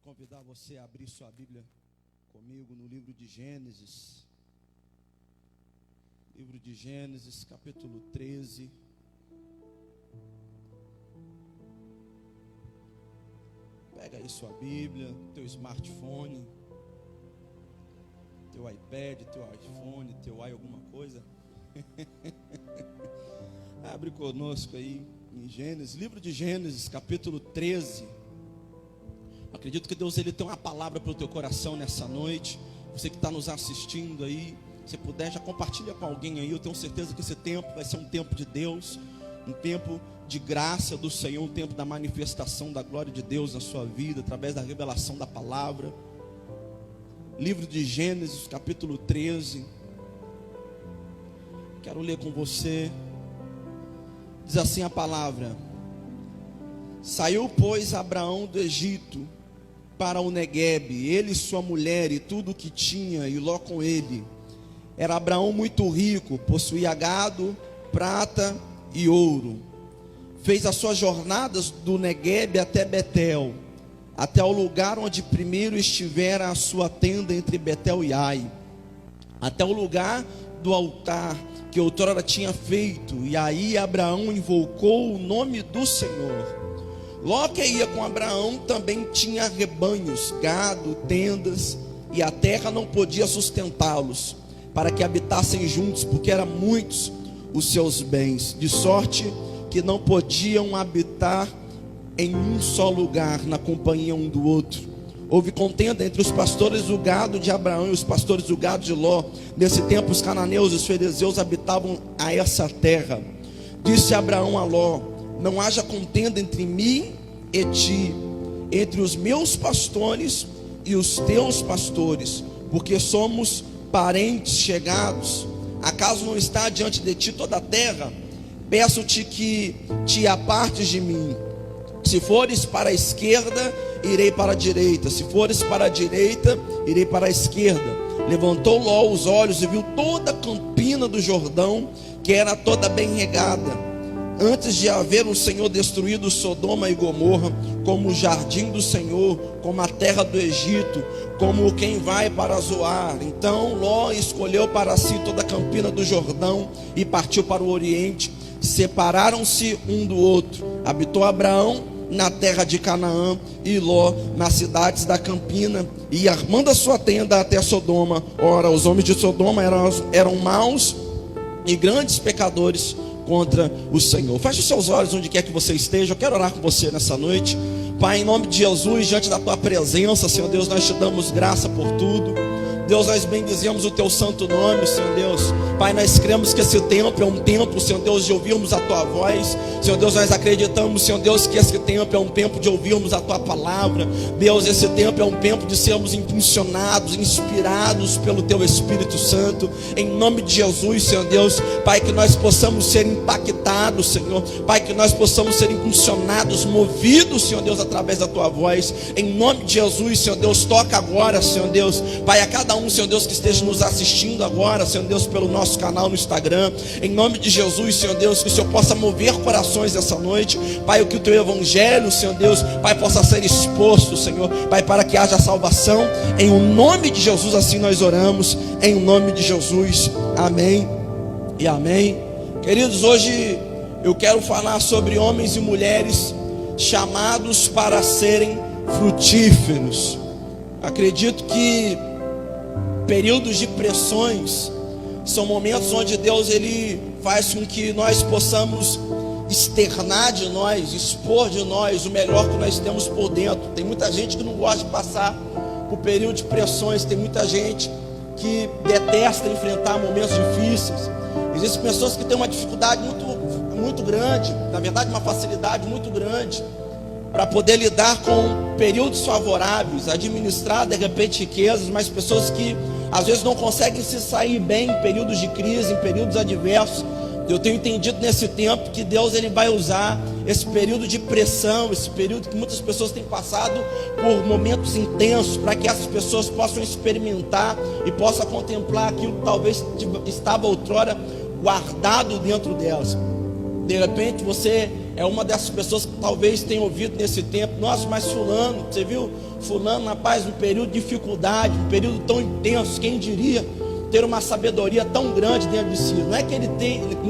Convidar você a abrir sua Bíblia comigo no livro de Gênesis. Livro de Gênesis, capítulo 13. Pega aí sua Bíblia, teu smartphone, teu iPad, teu iPhone, teu alguma coisa. Abre conosco aí em Gênesis, livro de Gênesis, capítulo 13. Acredito que Deus ele tem uma palavra para o teu coração nessa noite. Você que está nos assistindo aí, se puder, já compartilha com alguém aí. Eu tenho certeza que esse tempo vai ser um tempo de Deus, um tempo de graça do Senhor, um tempo da manifestação da glória de Deus na sua vida, através da revelação da palavra. Livro de Gênesis, capítulo 13. Quero ler com você. Diz assim a palavra: Saiu, pois, Abraão do Egito para o Neguebe, ele e sua mulher e tudo o que tinha, e Ló com ele. Era Abraão muito rico, possuía gado, prata e ouro. Fez as suas jornadas do Neguebe até Betel, até o lugar onde primeiro estivera a sua tenda entre Betel e Ai, até o lugar do altar que outrora tinha feito, e aí Abraão invocou o nome do Senhor. Ló, que ia com Abraão, também tinha rebanhos, gado, tendas, e a terra não podia sustentá-los, para que habitassem juntos, porque eram muitos os seus bens, de sorte que não podiam habitar em um só lugar, na companhia um do outro. Houve contenda entre os pastores do gado de Abraão e os pastores do gado de Ló. Nesse tempo os cananeus e os ferezeus habitavam a essa terra. Disse Abraão a Ló: não haja contenda entre mim e ti, entre os meus pastores e os teus pastores, porque somos parentes chegados. Acaso não está diante de ti toda a terra? Peço-te que te apartes de mim. Se fores para a esquerda, irei para a direita. Se fores para a direita, irei para a esquerda. Levantou Ló os olhos e viu toda a campina do Jordão, que era toda bem regada, antes de haver o Senhor destruído Sodoma e Gomorra, como o jardim do Senhor, como a terra do Egito, como quem vai para Zoar. Então Ló escolheu para si toda a campina do Jordão e partiu para o oriente. Separaram-se um do outro. Habitou Abraão na terra de Canaã e Ló nas cidades da campina, e armando a sua tenda até Sodoma. Ora, os homens de Sodoma eram maus e grandes pecadores contra o Senhor. Feche os seus olhos onde quer que você esteja. Eu quero orar com você nessa noite. Pai, em nome de Jesus, diante da tua presença, Senhor Deus, nós te damos graça por tudo. Deus, nós bendizemos o teu santo nome, Senhor Deus. Pai, nós cremos que esse tempo é um tempo, Senhor Deus, de ouvirmos a tua voz. Senhor Deus, nós acreditamos, Senhor Deus, que esse tempo é um tempo de ouvirmos a tua palavra. Deus, esse tempo é um tempo de sermos impulsionados, inspirados pelo teu Espírito Santo. Em nome de Jesus, Senhor Deus, Pai, que nós possamos ser impactados, Senhor. Pai, que nós possamos ser impulsionados, movidos, Senhor Deus, através da tua voz. Em nome de Jesus, Senhor Deus, toca agora, Senhor Deus, Pai, a cada um, Senhor Deus, que esteja nos assistindo agora, Senhor Deus, pelo nosso canal no Instagram. Em nome de Jesus, Senhor Deus, que o Senhor possa mover corações essa noite, Pai, que o teu evangelho, Senhor Deus, Pai, possa ser exposto, Senhor, Pai, para que haja salvação. Em o nome de Jesus, assim nós oramos, em nome de Jesus, amém e amém. Queridos, hoje eu quero falar sobre homens e mulheres chamados para serem frutíferos. Acredito que períodos de pressões são momentos onde Deus ele faz com que nós possamos externar de nós, expor de nós o melhor que nós temos por dentro. Tem muita gente que não gosta de passar por período de pressões, tem muita gente que detesta enfrentar momentos difíceis. Existem pessoas que têm uma dificuldade muito grande, na verdade uma facilidade muito grande para poder lidar com períodos favoráveis, administrar de repente riquezas, mas pessoas que às vezes não conseguem se sair bem em períodos de crise, em períodos adversos. Eu tenho entendido nesse tempo que Deus ele vai usar esse período de pressão, esse período que muitas pessoas têm passado por momentos intensos, para que essas pessoas possam experimentar e possam contemplar aquilo que talvez estava outrora guardado dentro delas. De repente você é uma dessas pessoas que talvez tenha ouvido nesse tempo: nossa, mas fulano, você viu fulano, rapaz, um período de dificuldade, um período tão intenso, quem diria ter uma sabedoria tão grande dentro de si? Não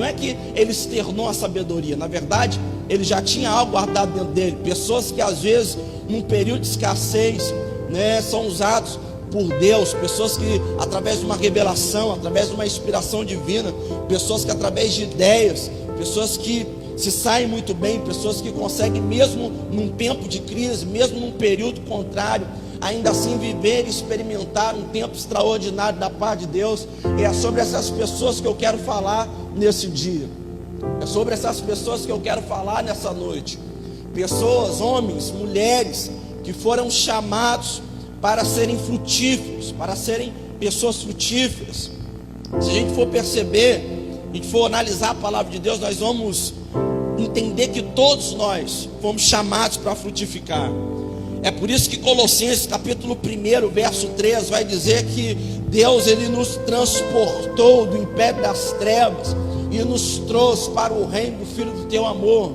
é que ele externou a sabedoria, na verdade ele já tinha algo guardado dentro dele. Pessoas que às vezes num período de escassez, né, são usados por Deus, pessoas que através de uma revelação, através de uma inspiração divina, pessoas que através de ideias, pessoas que se saem muito bem, pessoas que conseguem, mesmo num tempo de crise, mesmo num período contrário, ainda assim viver e experimentar um tempo extraordinário da paz de Deus. É sobre essas pessoas que eu quero falar nesse dia, é sobre essas pessoas que eu quero falar nessa noite. Pessoas, homens, mulheres, que foram chamados para serem frutíferos, para serem pessoas frutíferas. Se a gente for perceber, a gente for analisar a palavra de Deus, nós vamos entender que todos nós fomos chamados para frutificar. É por isso que Colossenses capítulo 1, verso 3 vai dizer que Deus, ele nos transportou do império das trevas e nos trouxe para o reino do Filho do teu amor.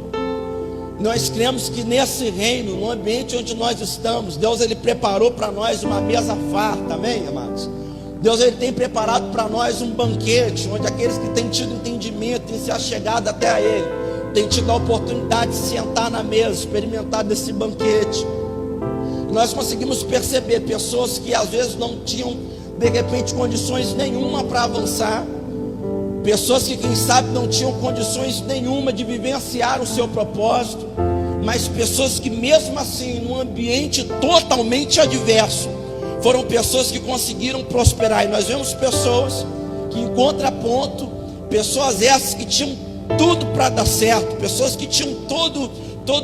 Nós cremos que nesse reino, no ambiente onde nós estamos, Deus, ele preparou para nós uma mesa farta, amém, amados? Deus, ele tem preparado para nós um banquete, onde aqueles que têm tido entendimento, têm se achegado até a ele, têm tido a oportunidade de sentar na mesa, experimentar desse banquete. Nós conseguimos perceber pessoas que às vezes não tinham, de repente, condições nenhuma para avançar, pessoas que, quem sabe, não tinham condições nenhuma de vivenciar o seu propósito, mas pessoas que, mesmo assim, num ambiente totalmente adverso, foram pessoas que conseguiram prosperar. E nós vemos pessoas que, em contraponto, pessoas essas que tinham tudo para dar certo, pessoas que tinham todo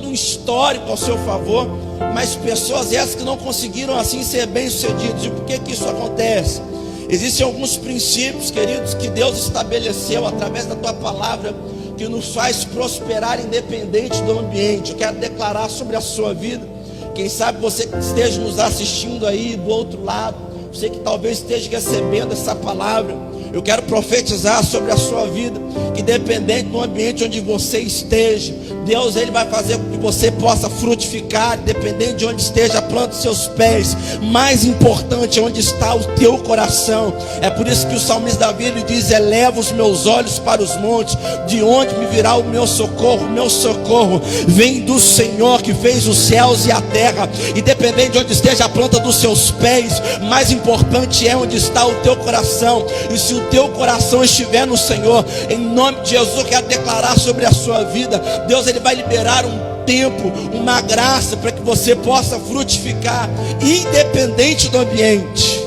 um histórico ao seu favor, mas pessoas essas que não conseguiram assim ser bem-sucedidas. E por que isso acontece? Existem alguns princípios, queridos, que Deus estabeleceu através da tua palavra, que nos faz prosperar independente do ambiente. Eu quero declarar sobre a sua vida. Quem sabe você que esteja nos assistindo aí do outro lado, você que talvez esteja recebendo essa palavra, eu quero profetizar sobre a sua vida, que independente do ambiente onde você esteja, Deus, ele vai fazer com que você possa frutificar, independente de onde esteja a planta dos seus pés. Mais importante é onde está o teu coração. É por isso que o salmista Davi, ele diz: eleva os meus olhos para os montes, de onde me virá o meu socorro? O meu socorro vem do Senhor, que fez os céus e a terra. Independente de onde esteja a planta dos seus pés, mais importante é onde está o teu coração. E se o teu coração estiver no Senhor, em nome de Jesus, eu quero declarar sobre a sua vida, Deus, ele vai liberar um tempo, uma graça, para que você possa frutificar, independente do ambiente.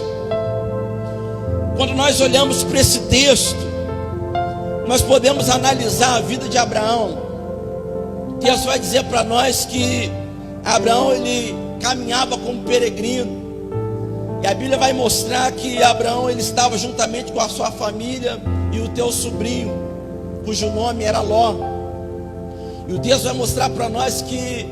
Quando nós olhamos para esse texto, nós podemos analisar a vida de Abraão. Deus vai dizer para nós que Abraão, ele caminhava como peregrino. E a Bíblia vai mostrar que Abraão, ele estava juntamente com a sua família e o teu sobrinho, cujo nome era Ló. E o texto vai mostrar para nós que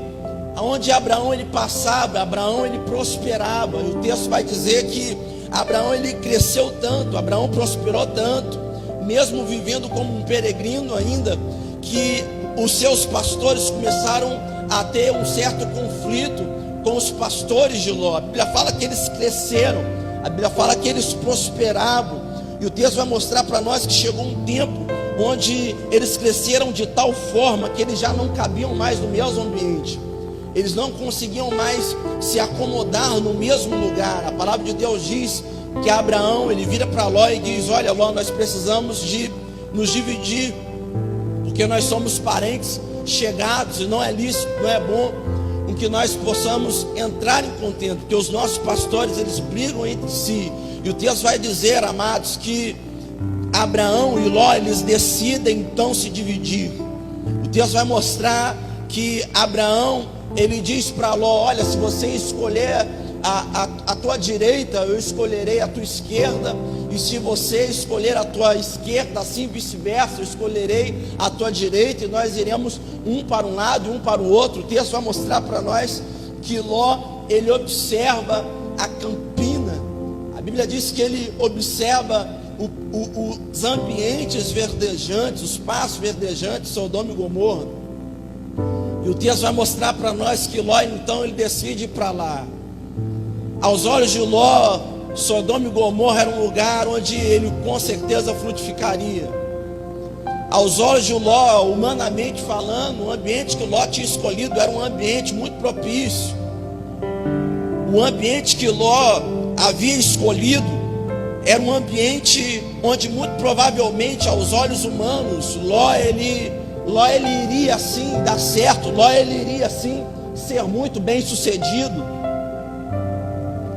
aonde Abraão ele passava, Abraão ele prosperava. E o texto vai dizer que Abraão ele cresceu tanto, Abraão prosperou tanto, mesmo vivendo como um peregrino ainda, que os seus pastores começaram a ter um certo conflito com os pastores de Ló. A Bíblia fala que eles cresceram, a Bíblia fala que eles prosperavam. E o texto vai mostrar para nós que chegou um tempo onde eles cresceram de tal forma que eles já não cabiam mais no mesmo ambiente, eles não conseguiam mais se acomodar no mesmo lugar. A palavra de Deus diz que Abraão, ele vira para Ló e diz: olha, Ló, nós precisamos de nos dividir, porque nós somos parentes chegados, e não é lícito, não é bom em que nós possamos entrar em contenda, porque os nossos pastores, eles brigam entre si. E o texto vai dizer, amados, que Abraão e Ló, eles decidem então se dividir. O texto vai mostrar que Abraão, ele diz para Ló: olha, se você escolher a tua direita, eu escolherei a tua esquerda, e se você escolher a tua esquerda, assim vice-versa, eu escolherei a tua direita, e nós iremos um para um lado e um para o outro. O texto vai mostrar para nós que Ló, ele observa a campina. A Bíblia diz que ele observa os ambientes verdejantes, os pastos verdejantes, Sodoma e Gomorra. E o texto vai mostrar para nós que Ló, então, ele decide ir para lá. Aos olhos de Ló, Sodoma e Gomorra era um lugar onde ele com certeza frutificaria. Aos olhos de Ló, humanamente falando, o ambiente que Ló tinha escolhido era um ambiente muito propício. O ambiente que Ló havia escolhido era um ambiente onde muito provavelmente aos olhos humanos Ló ele iria assim dar certo, Ló ele iria assim ser muito bem sucedido.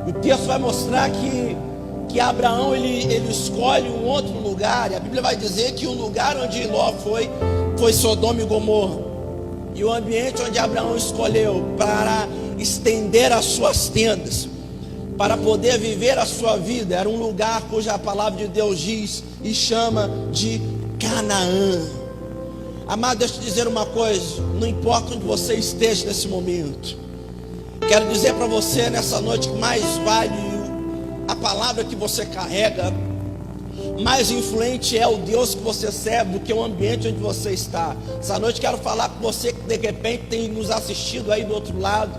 O texto vai mostrar que Abraão ele escolhe um outro lugar, e a Bíblia vai dizer que o lugar onde Ló foi Sodoma e Gomorra. E o ambiente onde Abraão escolheu para estender as suas tendas, para poder viver a sua vida, era um lugar cuja palavra de Deus diz e chama de Canaã. Amado, deixa eu te dizer uma coisa, não importa onde você esteja nesse momento, quero dizer para você nessa noite que mais vale a palavra que você carrega, mais influente é o Deus que você serve do que o ambiente onde você está. Essa noite quero falar com você que de repente tem nos assistido aí do outro lado,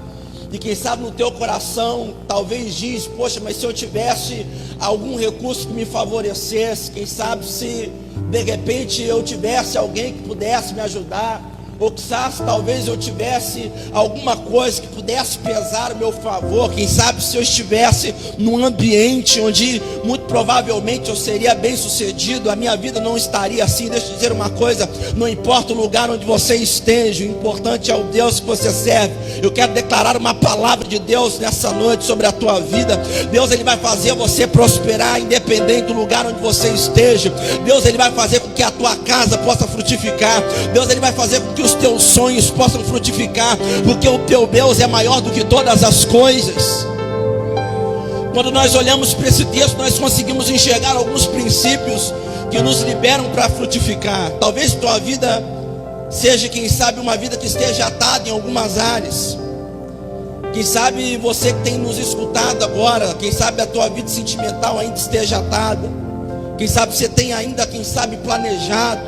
e quem sabe no teu coração talvez diz: poxa, mas se eu tivesse algum recurso que me favorecesse, quem sabe se de repente eu tivesse alguém que pudesse me ajudar, ou quizás talvez eu tivesse alguma coisa que pudesse pesar a meu favor, quem sabe se eu estivesse num ambiente onde muito provavelmente eu seria bem sucedido, a minha vida não estaria assim. Deixa eu dizer uma coisa, não importa o lugar onde você esteja, o importante é o Deus que você serve. Eu quero declarar uma palavra de Deus nessa noite sobre a tua vida. Deus ele vai fazer você prosperar independente do lugar onde você esteja. Deus ele vai fazer com que a tua casa possa frutificar. Deus ele vai fazer com que os teus sonhos possam frutificar, porque o teu Deus é maior do que todas as coisas. Quando nós olhamos para esse texto, nós conseguimos enxergar alguns princípios que nos liberam para frutificar. Talvez tua vida seja, quem sabe, uma vida que esteja atada em algumas áreas. Quem sabe você que tem nos escutado agora, quem sabe a tua vida sentimental ainda esteja atada. Quem sabe você tem ainda, quem sabe, planejado.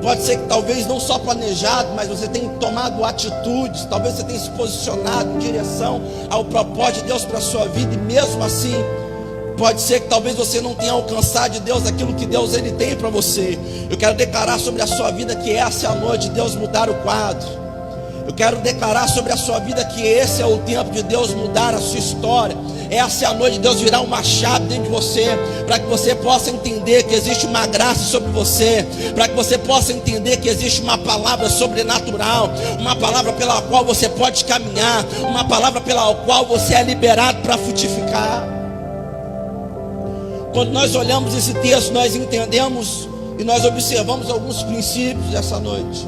Pode ser que talvez não só planejado, mas você tenha tomado atitudes. Talvez você tenha se posicionado em direção ao propósito de Deus para a sua vida, e mesmo assim pode ser que talvez você não tenha alcançado de Deus aquilo que Deus ele tem para você. Eu quero declarar sobre a sua vida que essa é a noite de Deus mudar o quadro. Eu quero declarar sobre a sua vida que esse é o tempo de Deus mudar a sua história. Essa é a noite de Deus virar uma chave dentro de você, para que você possa entender que existe uma graça sobre você, para que você possa entender que existe uma palavra sobrenatural, uma palavra pela qual você pode caminhar, uma palavra pela qual você é liberado para frutificar. Quando nós olhamos esse texto, nós entendemos e nós observamos alguns princípios essa noite.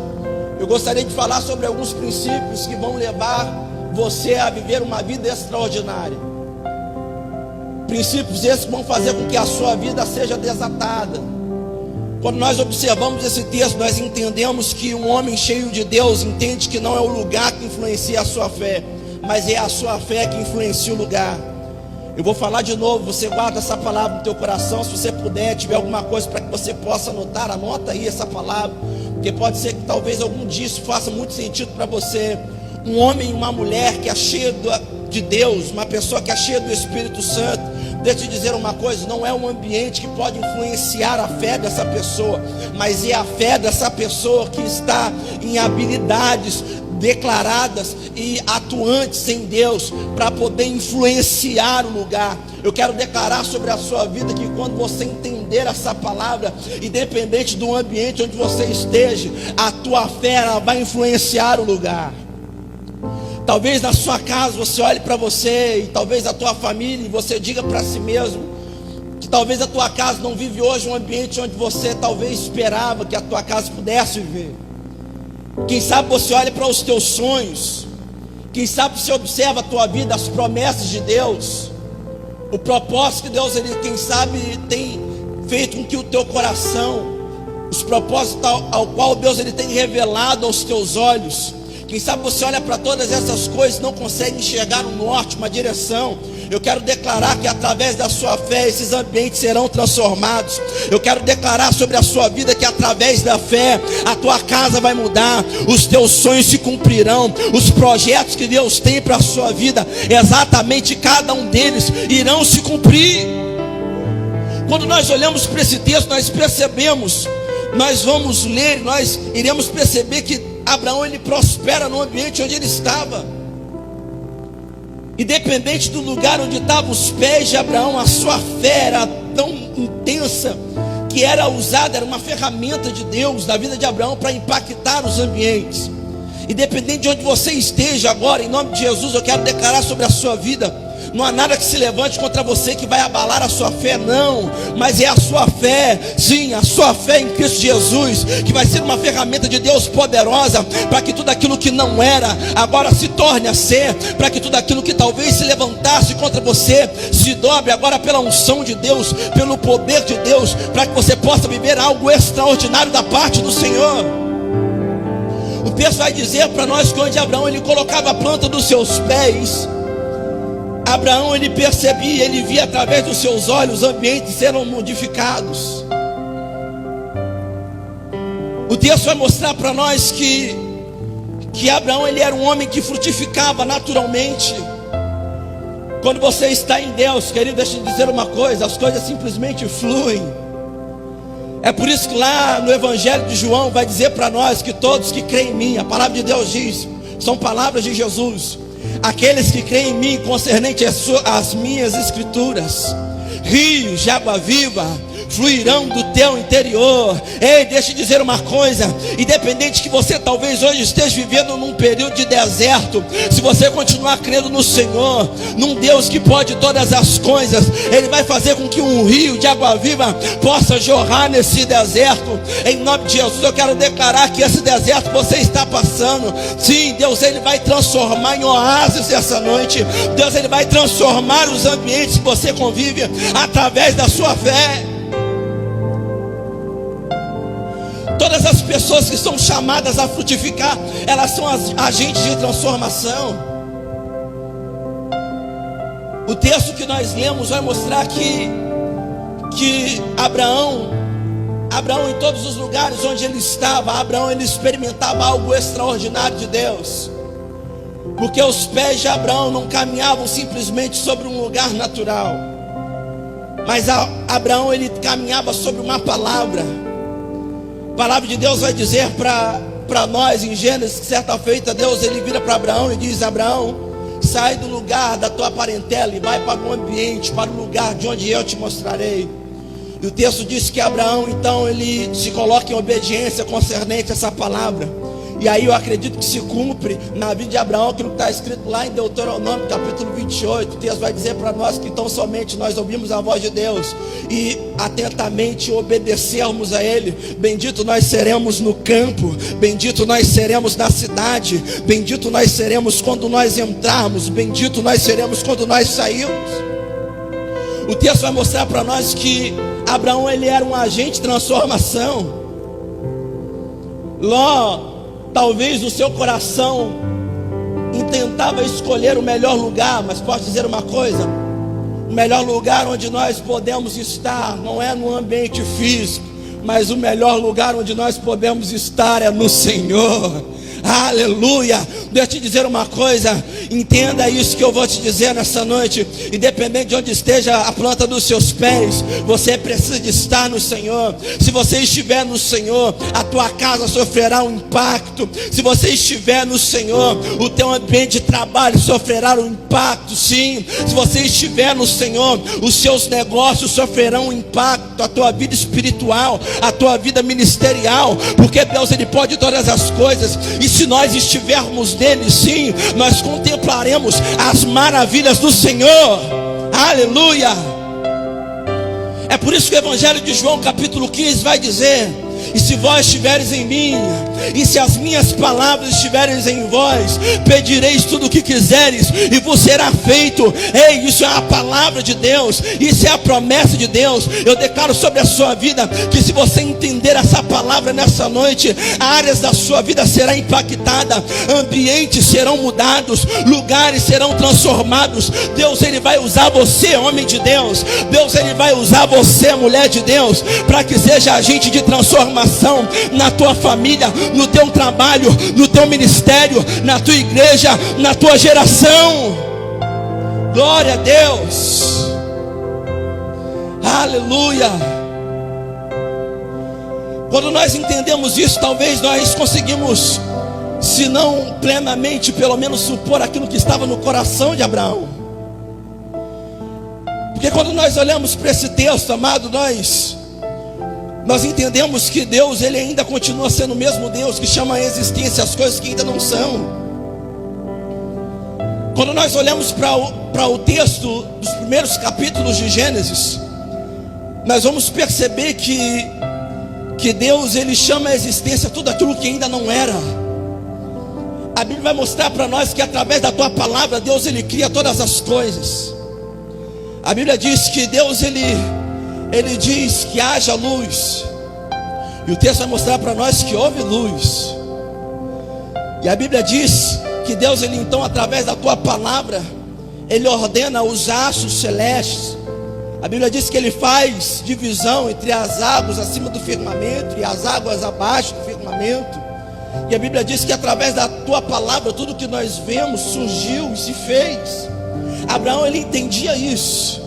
Eu gostaria de falar sobre alguns princípios que vão levar você a viver uma vida extraordinária. Princípios esses que vão fazer com que a sua vida seja desatada. Quando nós observamos esse texto, nós entendemos que um homem cheio de Deus entende que não é o lugar que influencia a sua fé, mas é a sua fé que influencia o lugar. Eu vou falar de novo, você guarda essa palavra no teu coração. Se você puder, tiver alguma coisa para que você possa anotar, anota aí essa palavra, porque pode ser que talvez algum disso faça muito sentido para você. Um homem e uma mulher que é cheio de Deus, uma pessoa que é cheia do Espírito Santo, deixa eu te dizer uma coisa, não é um ambiente que pode influenciar a fé dessa pessoa, mas é a fé dessa pessoa que está em habilidades declaradas e atuantes em Deus para poder influenciar o lugar. Eu quero declarar sobre a sua vida que quando você entender essa palavra, independente do ambiente onde você esteja, a tua fé ela vai influenciar o lugar. Talvez na sua casa você olhe para você, e talvez a tua família, e você diga para si mesmo que talvez a tua casa não vive hoje um ambiente onde você talvez esperava que a tua casa pudesse viver. Quem sabe você olha para os teus sonhos, quem sabe você observa a tua vida, as promessas de Deus, o propósito que Deus, ele, quem sabe, tem feito com que o teu coração, os propósitos ao qual Deus ele tem revelado aos teus olhos. Quem sabe você olha para todas essas coisas e não consegue enxergar um norte, uma direção. Eu quero declarar que através da sua fé esses ambientes serão transformados. Eu quero declarar sobre a sua vida que através da fé a tua casa vai mudar, os teus sonhos se cumprirão, os projetos que Deus tem para a sua vida, exatamente cada um deles irão se cumprir. Quando nós olhamos para esse texto, nós percebemos, nós vamos ler, nós iremos perceber que Abraão, ele prospera no ambiente onde ele estava. Independente do lugar onde estavam os pés de Abraão, a sua fé era tão intensa que era usada, era uma ferramenta de Deus na vida de Abraão para impactar os ambientes. Independente de onde você esteja agora, em nome de Jesus, eu quero declarar sobre a sua vida: não há nada que se levante contra você que vai abalar a sua fé, não. Mas é a sua fé, sim, a sua fé em Cristo Jesus, que vai ser uma ferramenta de Deus poderosa, para que tudo aquilo que não era, agora se torne a ser. Para que tudo aquilo que talvez se levantasse contra você, se dobre agora pela unção de Deus, pelo poder de Deus, para que você possa viver algo extraordinário da parte do Senhor. O texto vai dizer para nós que onde Abraão ele colocava a planta dos seus pés, Abraão ele percebia, ele via através dos seus olhos os ambientes serem modificados. O texto vai mostrar para nós que Abraão ele era um homem que frutificava naturalmente. Quando você está em Deus, querido, deixa eu dizer uma coisa: as coisas simplesmente fluem. É por isso que lá no Evangelho de João vai dizer para nós que todos que creem em mim, a palavra de Deus diz, são palavras de Jesus: aqueles que creem em mim, concernente às minhas escrituras, rios de água viva fluirão do teu interior. Ei, deixa eu dizer uma coisa: independente que você talvez hoje esteja vivendo num período de deserto, se você continuar crendo no Senhor, num Deus que pode todas as coisas, Ele vai fazer com que um rio de água viva possa jorrar nesse deserto. Em nome de Jesus, eu quero declarar que esse deserto que você está passando, sim, Deus ele vai transformar em oásis essa noite. Deus ele vai transformar os ambientes que você convive através da sua fé. Todas as pessoas que são chamadas a frutificar, elas são agentes de transformação. O texto que nós lemos vai mostrar que Abraão em todos os lugares onde ele estava, Abraão ele experimentava algo extraordinário de Deus. Porque os pés de Abraão não caminhavam simplesmente sobre um lugar natural, mas Abraão ele caminhava sobre uma palavra. A palavra de Deus vai dizer para nós em Gênesis que certa feita Deus ele vira para Abraão e diz: Abraão, sai do lugar da tua parentela e vai para o ambiente, para o lugar de onde eu te mostrarei. E o texto diz que Abraão então ele se coloca em obediência concernente a essa palavra. E aí eu acredito que se cumpre na vida de Abraão aquilo que está escrito lá em Deuteronômio capítulo 28. O texto vai dizer para nós que então somente nós ouvimos a voz de Deus e atentamente obedecermos a Ele, bendito nós seremos no campo, bendito nós seremos na cidade, bendito nós seremos quando nós entrarmos, bendito nós seremos quando nós sairmos. O texto vai mostrar para nós que Abraão ele era um agente de transformação. Ló, talvez no seu coração intentava escolher o melhor lugar, mas posso dizer uma coisa: o melhor lugar onde nós podemos estar não é no ambiente físico, mas o melhor lugar onde nós podemos estar é no Senhor. Aleluia. Deixa eu te dizer uma coisa, entenda isso que eu vou te dizer nessa noite. Independente de onde esteja a planta dos seus pés, você precisa de estar no Senhor. Se você estiver no Senhor, a tua casa sofrerá um impacto. Se você estiver no Senhor, o teu ambiente de trabalho sofrerá um impacto, sim. Se você estiver no Senhor, os seus negócios sofrerão um impacto. A tua vida espiritual, a tua vida ministerial, porque Deus ele pode todas as coisas. E se nós estivermos nele, sim, nós contemplaremos as maravilhas do Senhor. Aleluia. É por isso que o Evangelho de João capítulo 15 vai dizer E se vós estiveres em mim, e se as minhas palavras estiverem em vós, pedireis tudo o que quiseres, e vos será feito. Ei, isso é a palavra de Deus, isso é a promessa de Deus. Eu declaro sobre a sua vida, que se você entender essa palavra nessa noite, áreas da sua vida serão impactadas, ambientes serão mudados, lugares serão transformados. Deus, Ele vai usar você, homem de Deus. Deus, Ele vai usar você, mulher de Deus, para que seja agente de transformação na tua família, no teu trabalho, no teu ministério, na tua igreja, na tua geração. Glória a Deus. Aleluia. Quando nós entendemos isso, talvez nós conseguimos, se não plenamente, pelo menos supor aquilo que estava no coração de Abraão. Porque quando nós olhamos para esse texto, amado, nós entendemos que Deus, Ele ainda continua sendo o mesmo Deus que chama a existência as coisas que ainda não são. Quando nós olhamos para o texto dos primeiros capítulos de Gênesis, nós vamos perceber que Deus, Ele chama a existência tudo aquilo que ainda não era. A Bíblia vai mostrar para nós que através da tua palavra, Deus, Ele cria todas as coisas. A Bíblia diz que Deus, Ele diz que haja luz, e o texto vai mostrar para nós que houve luz. E a Bíblia diz que Deus, Ele então, através da tua palavra, Ele ordena os astros celestes. A Bíblia diz que Ele faz divisão entre as águas acima do firmamento e as águas abaixo do firmamento. E a Bíblia diz que através da tua palavra, tudo que nós vemos surgiu e se fez. Abraão, ele entendia isso.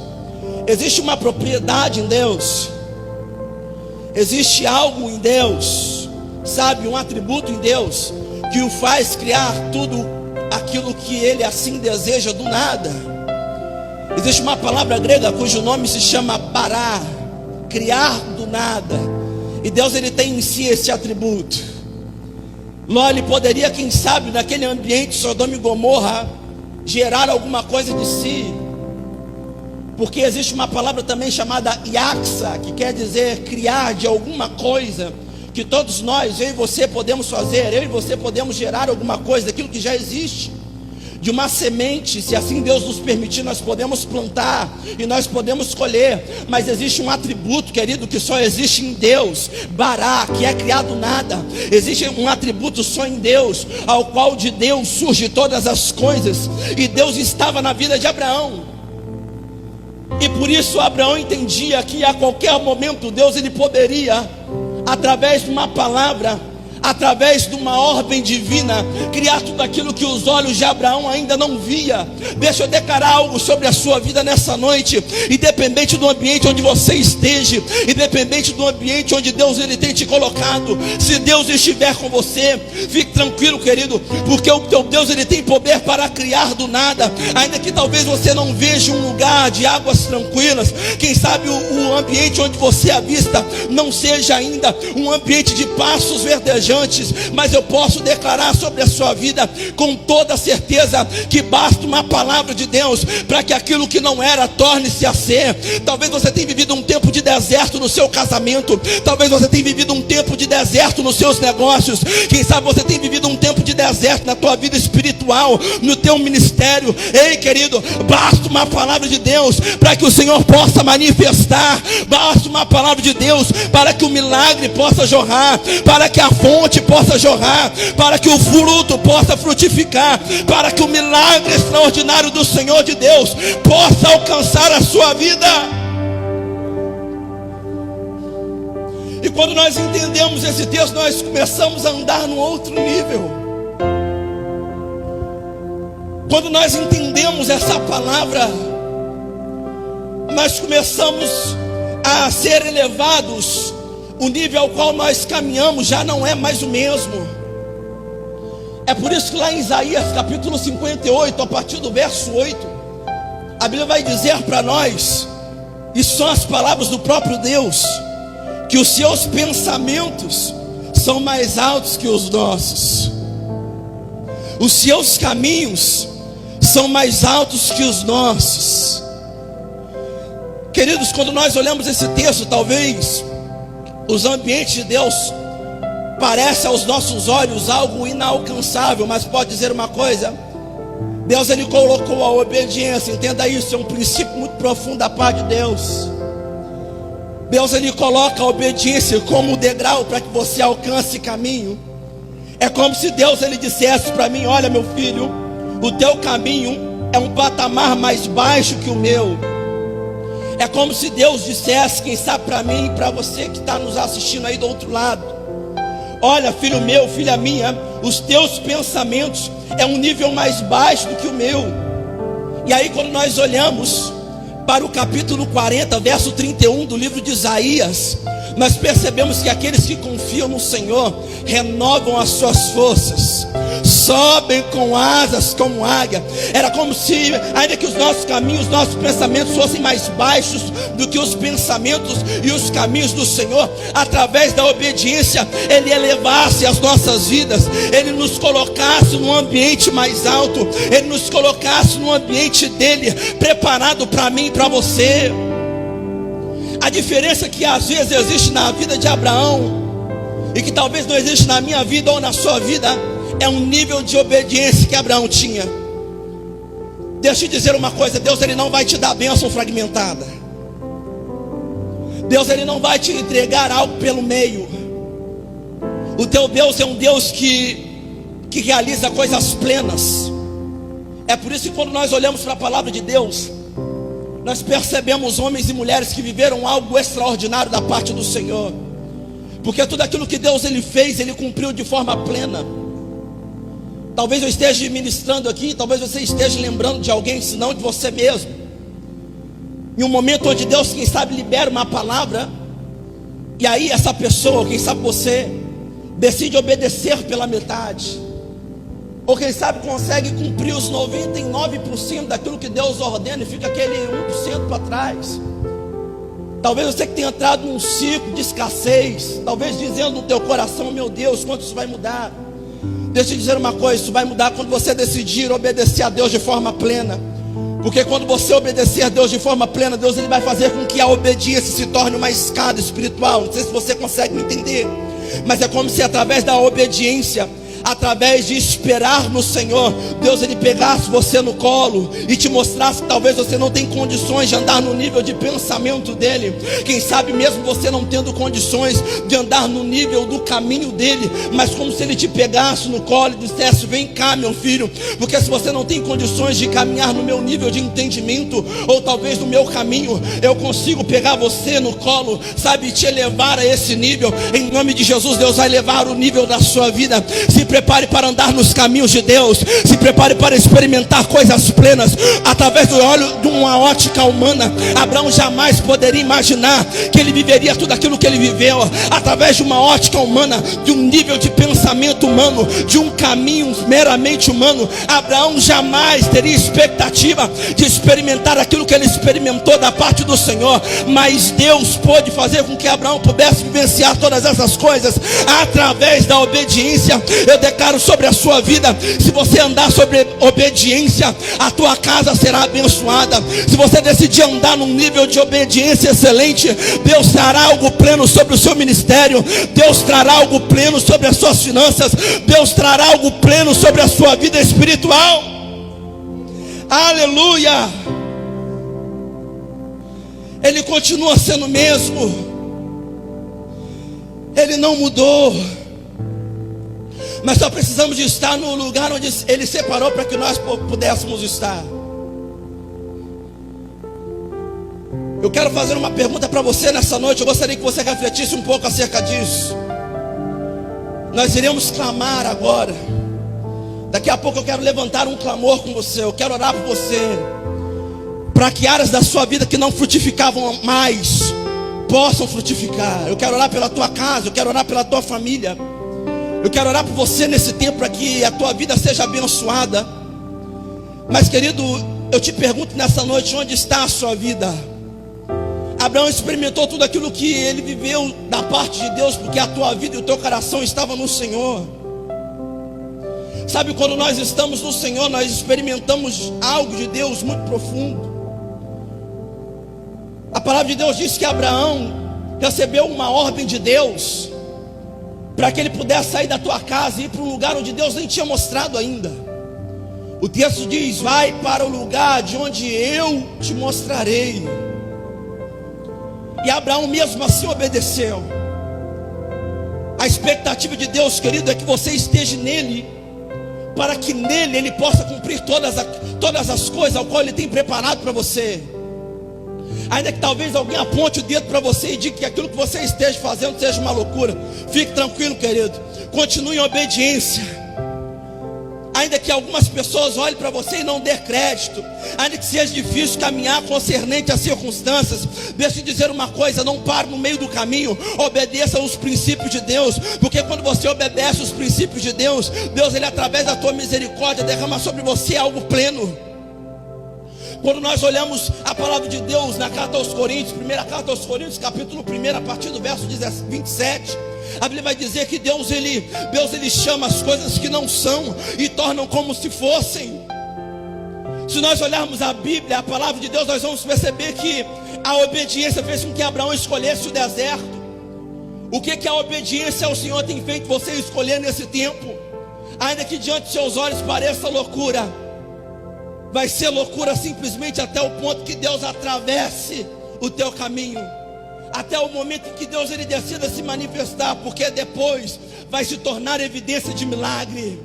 Existe uma propriedade em Deus, existe algo em Deus, sabe, um atributo em Deus, que o faz criar tudo aquilo que Ele assim deseja do nada. Existe uma palavra grega cujo nome se chama bará, criar do nada. E Deus, Ele tem em si esse atributo. Ló, Ele poderia, quem sabe, naquele ambiente Sodoma e Gomorra, gerar alguma coisa de si, porque existe uma palavra também chamada iaxa, que quer dizer criar de alguma coisa, que todos nós, eu e você, podemos fazer. Eu e você podemos gerar alguma coisa daquilo que já existe. De uma semente, se assim Deus nos permitir, nós podemos plantar e nós podemos colher. Mas existe um atributo, querido, que só existe em Deus, bará, que é criado nada. Existe um atributo só em Deus, ao qual de Deus surge todas as coisas. E Deus estava na vida de Abraão. E por isso Abraão entendia que a qualquer momento Deus, Ele poderia, através de uma palavra, através de uma ordem divina, criar tudo aquilo que os olhos de Abraão ainda não via. Deixa eu declarar algo sobre a sua vida nessa noite. Independente do ambiente onde você esteja, independente do ambiente onde Deus, Ele tem te colocado, se Deus estiver com você, fique tranquilo, querido, porque o teu Deus, Ele tem poder para criar do nada. Ainda que talvez você não veja um lugar de águas tranquilas, quem sabe o ambiente onde você avista não seja ainda um ambiente de pastos verdejantes, mas eu posso declarar sobre a sua vida com toda certeza que basta uma palavra de Deus para que aquilo que não era torne-se a ser. Talvez você tenha vivido um tempo de deserto no seu casamento, talvez você tenha vivido um tempo de deserto nos seus negócios, quem sabe você tenha vivido um tempo de deserto na tua vida espiritual, no teu ministério. Ei, querido, basta uma palavra de Deus para que o Senhor possa manifestar, basta uma palavra de Deus para que o milagre possa jorrar, para que a fonte possa jorrar, para que o fruto possa frutificar, para que o milagre extraordinário do Senhor de Deus possa alcançar a sua vida. E quando nós entendemos esse texto, nós começamos a andar num outro nível. Quando nós entendemos essa palavra, nós começamos a ser elevados. O nível ao qual nós caminhamos já não é mais o mesmo. É por isso que lá em Isaías capítulo 58, a partir do verso 8, a Bíblia vai dizer para nós, e são as palavras do próprio Deus, que os seus pensamentos são mais altos que os nossos, os seus caminhos são mais altos que os nossos. Queridos, quando nós olhamos esse texto, talvez Os ambientes de Deus parecem aos nossos olhos algo inalcançável, mas pode dizer uma coisa: Deus, Ele colocou a obediência, entenda isso, é um princípio muito profundo da parte de Deus. Deus, Ele coloca a obediência como degrau para que você alcance caminho. É como se Deus, Ele dissesse para mim: olha, meu filho, o teu caminho é um patamar mais baixo que o meu. É como se Deus dissesse, quem sabe, para mim e para você que está nos assistindo aí do outro lado: olha, filho meu, filha minha, os teus pensamentos é um nível mais baixo do que o meu. E aí, quando nós olhamos para o capítulo 40, verso 31 do livro de Isaías, nós percebemos que aqueles que confiam no Senhor renovam as suas forças, sobem com asas como águia. Era como se, ainda que os nossos caminhos, nossos pensamentos fossem mais baixos do que os pensamentos e os caminhos do Senhor, através da obediência, Ele elevasse as nossas vidas, Ele nos colocasse num ambiente mais alto, Ele nos colocasse num ambiente dEle, preparado para mim e para você. A diferença que às vezes existe na vida de Abraão, e que talvez não existe na minha vida ou na sua vida, é um nível de obediência que Abraão tinha. Deixa eu te dizer uma coisa: Deus, Ele não vai te dar bênção fragmentada. Deus, Ele não vai te entregar algo pelo meio. O teu Deus é um Deus que realiza coisas plenas. É por isso que quando nós olhamos para a palavra de Deus, nós percebemos homens e mulheres que viveram algo extraordinário da parte do Senhor, porque tudo aquilo que Deus Ele fez, Ele cumpriu de forma plena. Talvez eu esteja ministrando aqui, talvez você esteja lembrando de alguém, senão de você mesmo, em um momento onde Deus, quem sabe, libera uma palavra, e aí essa pessoa, quem sabe você, decide obedecer pela metade, ou quem sabe consegue cumprir os 99% daquilo que Deus ordena e fica aquele 1% para trás. Talvez você que tenha entrado num ciclo de escassez, talvez dizendo no teu coração: meu Deus, quanto isso vai mudar? Deixa eu dizer uma coisa: isso vai mudar quando você decidir obedecer a Deus de forma plena. Porque quando você obedecer a Deus de forma plena, Deus, Ele vai fazer com que a obediência se torne uma escada espiritual. Não sei se você consegue me entender, mas é como se através da obediência, através de esperar no Senhor, Deus, Ele pegasse você no colo e te mostrasse que talvez você não tem condições de andar no nível de pensamento dEle. Quem sabe mesmo você não tendo condições de andar no nível do caminho dEle, mas como se Ele te pegasse no colo e dissesse: vem cá, meu filho, porque se você não tem condições de caminhar no meu nível de entendimento, ou talvez no meu caminho, eu consigo pegar você no colo, sabe, te elevar a esse nível. Em nome de Jesus, Deus vai levar o nível da sua vida. Se prepare para andar nos caminhos de Deus. Se prepare para experimentar coisas plenas. Através do olho de uma ótica humana, Abraão jamais poderia imaginar que ele viveria tudo aquilo que ele viveu. Através de uma ótica humana, de um nível de pensamento humano, de um caminho meramente humano, Abraão jamais teria expectativa de experimentar aquilo que ele experimentou da parte do Senhor. Mas Deus pôde fazer com que Abraão pudesse vivenciar todas essas coisas através da obediência. Eu declaro sobre a sua vida: se você andar sobre obediência, a tua casa será abençoada. Se você decidir andar num nível de obediência excelente, Deus trará algo pleno sobre o seu ministério, Deus trará algo pleno sobre as suas finanças, Deus trará algo pleno sobre a sua vida espiritual. Aleluia! Ele continua sendo o mesmo, Ele não mudou. Mas só precisamos de estar no lugar onde Ele separou para que nós pudéssemos estar. Eu quero fazer uma pergunta para você nessa noite. Eu gostaria que você refletisse um pouco acerca disso. Nós iremos clamar agora. Daqui a pouco eu quero levantar um clamor com você. Eu quero orar por você, para que áreas da sua vida que não frutificavam mais possam frutificar. Eu quero orar pela tua casa, eu quero orar pela tua família. Eu quero orar por você nesse tempo, para que a tua vida seja abençoada. Mas, querido, eu te pergunto nessa noite: onde está a sua vida? Abraão experimentou tudo aquilo que ele viveu da parte de Deus, porque a tua vida e o teu coração estavam no Senhor. Sabe, quando nós estamos no Senhor, nós experimentamos algo de Deus muito profundo. A palavra de Deus diz que Abraão recebeu uma ordem de Deus para que ele pudesse sair da tua casa e ir para um lugar onde Deus nem tinha mostrado ainda. O texto diz: vai para o lugar de onde eu te mostrarei. E Abraão mesmo assim obedeceu. A expectativa de Deus, querido, é que você esteja nele, para que nele ele possa cumprir todas as coisas ao qual ele tem preparado para você. Ainda que talvez alguém aponte o dedo para você e diga que aquilo que você esteja fazendo seja uma loucura, fique tranquilo, querido, continue em obediência. Ainda que algumas pessoas olhem para você e não dê crédito, ainda que seja difícil caminhar concernente às circunstâncias, deixa eu dizer uma coisa: não pare no meio do caminho, obedeça os princípios de Deus, porque quando você obedece os princípios de Deus, Deus, ele através da tua misericórdia derrama sobre você algo pleno. Quando nós olhamos a palavra de Deus na carta aos Coríntios, primeira carta aos Coríntios, capítulo 1, a partir do verso 27, a Bíblia vai dizer que Deus ele chama as coisas que não são e tornam como se fossem. Se nós olharmos a Bíblia, a palavra de Deus, nós vamos perceber que a obediência fez com que Abraão escolhesse o deserto. O que a obediência ao Senhor tem feito você escolher nesse tempo? Ainda que diante de seus olhos pareça loucura, vai ser loucura simplesmente até o ponto que Deus atravesse o teu caminho, até o momento em que Deus ele decida se manifestar, porque depois vai se tornar evidência de milagre.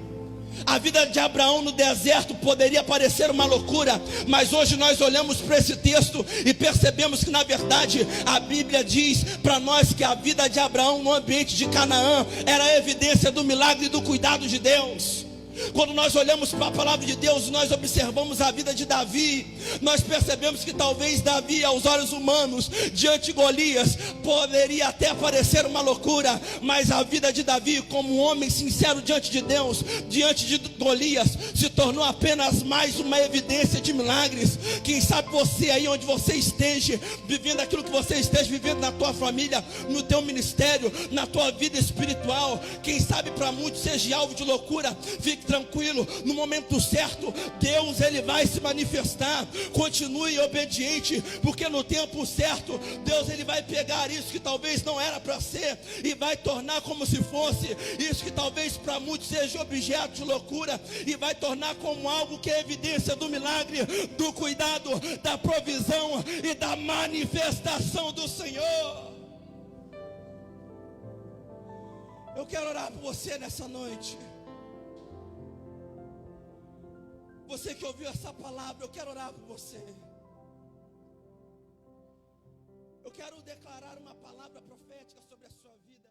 A vida de Abraão no deserto poderia parecer uma loucura, mas hoje nós olhamos para esse texto e percebemos que na verdade a Bíblia diz para nós que a vida de Abraão no ambiente de Canaã era evidência do milagre e do cuidado de Deus. Quando nós olhamos para a palavra de Deus, nós observamos a vida de Davi, nós percebemos que talvez Davi, aos olhos humanos, diante de Golias, poderia até parecer uma loucura, mas a vida de Davi, como um homem sincero diante de Deus, diante de Golias, se tornou apenas mais uma evidência de milagres. Quem sabe você aí onde você esteja, vivendo aquilo que você esteja vivendo na tua família, no teu ministério, na tua vida espiritual, quem sabe para muitos seja alvo de loucura. Fique tranquilo, no momento certo Deus ele vai se manifestar. Continue obediente, porque no tempo certo Deus ele vai pegar isso que talvez não era para ser e vai tornar como se fosse. Isso que talvez para muitos seja objeto de loucura e vai tornar como algo que é evidência do milagre, do cuidado, da provisão e da manifestação do Senhor. Eu quero orar por você nessa noite. Você que ouviu essa palavra, eu quero orar por você. Eu quero declarar uma palavra profética sobre a sua vida.